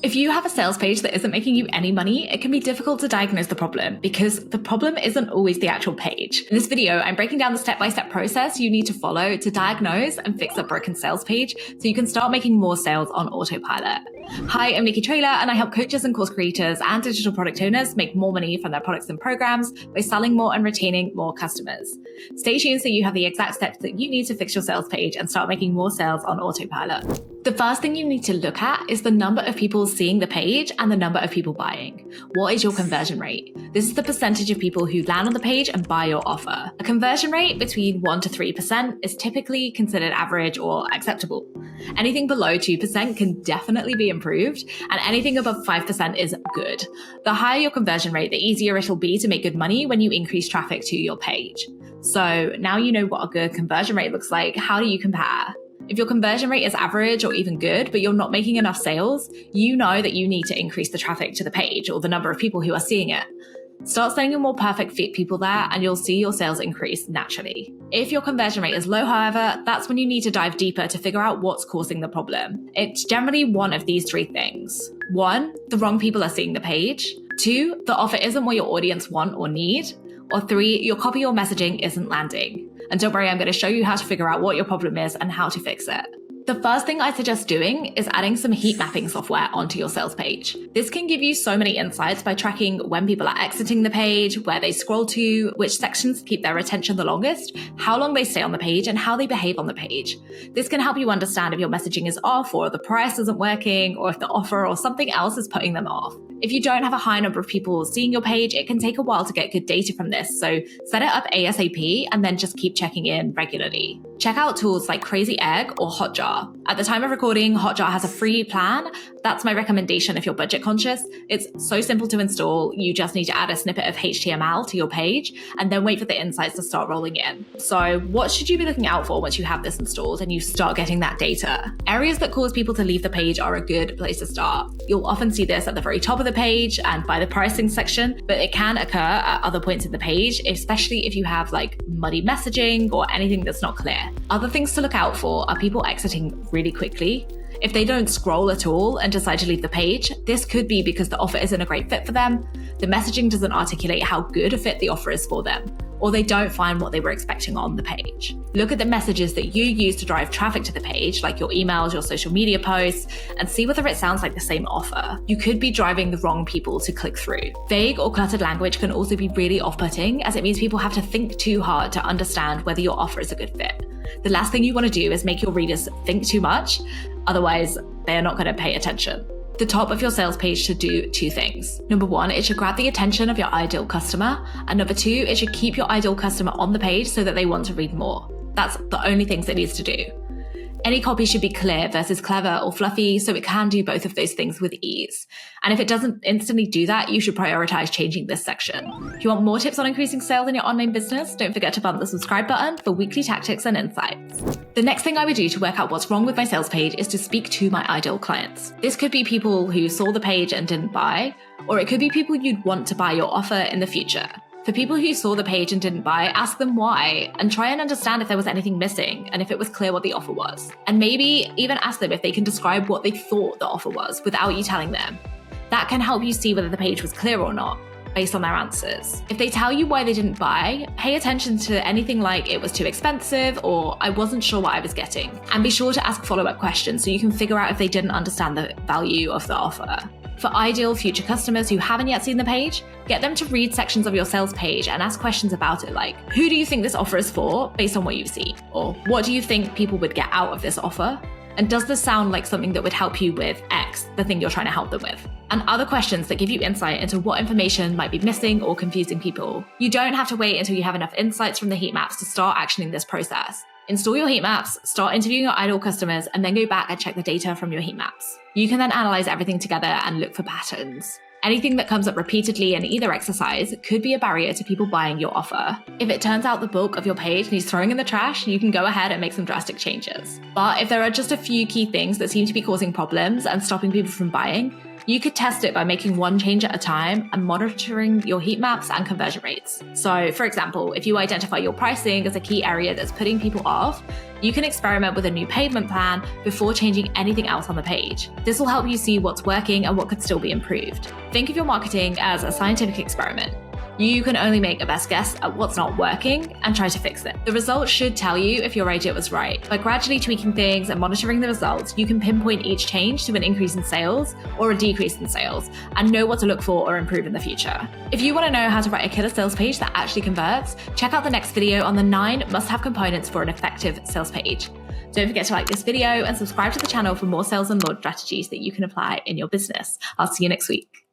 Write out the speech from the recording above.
If you have a sales page that isn't making you any money, it can be difficult to diagnose the problem because the problem isn't always the actual page. In this video, I'm breaking down the step-by-step process you need to follow to diagnose and fix a broken sales page so you can start making more sales on autopilot. Hi, I'm Nikki Trailer, and I help coaches and course creators and digital product owners make more money from their products and programs by selling more and retaining more customers. Stay tuned so you have the exact steps that you need to fix your sales page and start making more sales on autopilot. The first thing you need to look at is the number of people seeing the page and the number of people buying. What is your conversion rate? This is the percentage of people who land on the page and buy your offer. A conversion rate between 1 to 3% is typically considered average or acceptable. Anything below 2% can definitely be improved, and anything above 5% is good. The higher your conversion rate, the easier it'll be to make good money when you increase traffic to your page. So now you know what a good conversion rate looks like. How do you compare? If your conversion rate is average or even good, but you're not making enough sales, you know that you need to increase the traffic to the page or the number of people who are seeing it. Start sending more perfect fit people there and you'll see your sales increase naturally. If your conversion rate is low, however, that's when you need to dive deeper to figure out what's causing the problem. It's generally one of these three things. 1, the wrong people are seeing the page. 2, the offer isn't what your audience want or need. Or 3, your copy or messaging isn't landing. And don't worry, I'm going to show you how to figure out what your problem is and how to fix it. The first thing I suggest doing is adding some heat mapping software onto your sales page. This can give you so many insights by tracking when people are exiting the page, where they scroll to, which sections keep their attention the longest, how long they stay on the page, and how they behave on the page. This can help you understand if your messaging is off or the price isn't working or if the offer or something else is putting them off. If you don't have a high number of people seeing your page, it can take a while to get good data from this, so set it up ASAP and then just keep checking in regularly. Check out tools like Crazy Egg or Hotjar. At the time of recording, Hotjar has a free plan. That's my recommendation if you're budget conscious. It's so simple to install. You just need to add a snippet of HTML to your page and then wait for the insights to start rolling in. So what should you be looking out for once you have this installed and you start getting that data? Areas that cause people to leave the page are a good place to start. You'll often see this at the very top of the page and by the pricing section, but it can occur at other points in the page, especially if you have like muddy messaging or anything that's not clear. Other things to look out for are people exiting really quickly. If they don't scroll at all and decide to leave the page, this could be because the offer isn't a great fit for them, the messaging doesn't articulate how good a fit the offer is for them, or they don't find what they were expecting on the page. Look at the messages that you use to drive traffic to the page, like your emails, your social media posts, and see whether it sounds like the same offer. You could be driving the wrong people to click through. Vague or cluttered language can also be really off-putting, as it means people have to think too hard to understand whether your offer is a good fit. The last thing you want to do is make your readers think too much, otherwise they are not going to pay attention. The top of your sales page should do 2 things. Number 1, it should grab the attention of your ideal customer. And number 2, it should keep your ideal customer on the page so that they want to read more. That's the only things it needs to do. Any copy should be clear versus clever or fluffy, so it can do both of those things with ease. And if it doesn't instantly do that, you should prioritize changing this section. If you want more tips on increasing sales in your online business, don't forget to bump the subscribe button for weekly tactics and insights. The next thing I would do to work out what's wrong with my sales page is to speak to my ideal clients. This could be people who saw the page and didn't buy, or it could be people you'd want to buy your offer in the future. For people who saw the page and didn't buy, ask them why and try and understand if there was anything missing and if it was clear what the offer was. And maybe even ask them if they can describe what they thought the offer was without you telling them. That can help you see whether the page was clear or not based on their answers. If they tell you why they didn't buy, pay attention to anything like it was too expensive or I wasn't sure what I was getting. And be sure to ask follow-up questions so you can figure out if they didn't understand the value of the offer. For ideal future customers who haven't yet seen the page, get them to read sections of your sales page and ask questions about it like, who do you think this offer is for based on what you've seen? Or what do you think people would get out of this offer? And does this sound like something that would help you with X, the thing you're trying to help them with? And other questions that give you insight into what information might be missing or confusing people. You don't have to wait until you have enough insights from the heat maps to start actioning this process. Install your heat maps, start interviewing your ideal customers, and then go back and check the data from your heat maps. You can then analyze everything together and look for patterns. Anything that comes up repeatedly in either exercise could be a barrier to people buying your offer. If it turns out the bulk of your page needs throwing in the trash, you can go ahead and make some drastic changes. But if there are just a few key things that seem to be causing problems and stopping people from buying, You could test it by making one change at a time and monitoring your heat maps and conversion rates. So, for example, if you identify your pricing as a key area that's putting people off, you can experiment with a new payment plan before changing anything else on the page. This will help you see what's working and what could still be improved. Think of your marketing as a scientific experiment. You can only make a best guess at what's not working and try to fix it. The results should tell you if your idea was right. By gradually tweaking things and monitoring the results, you can pinpoint each change to an increase in sales or a decrease in sales and know what to look for or improve in the future. If you want to know how to write a killer sales page that actually converts, check out the next video on the 9 must-have components for an effective sales page. Don't forget to like this video and subscribe to the channel for more sales and launch strategies that you can apply in your business. I'll see you next week.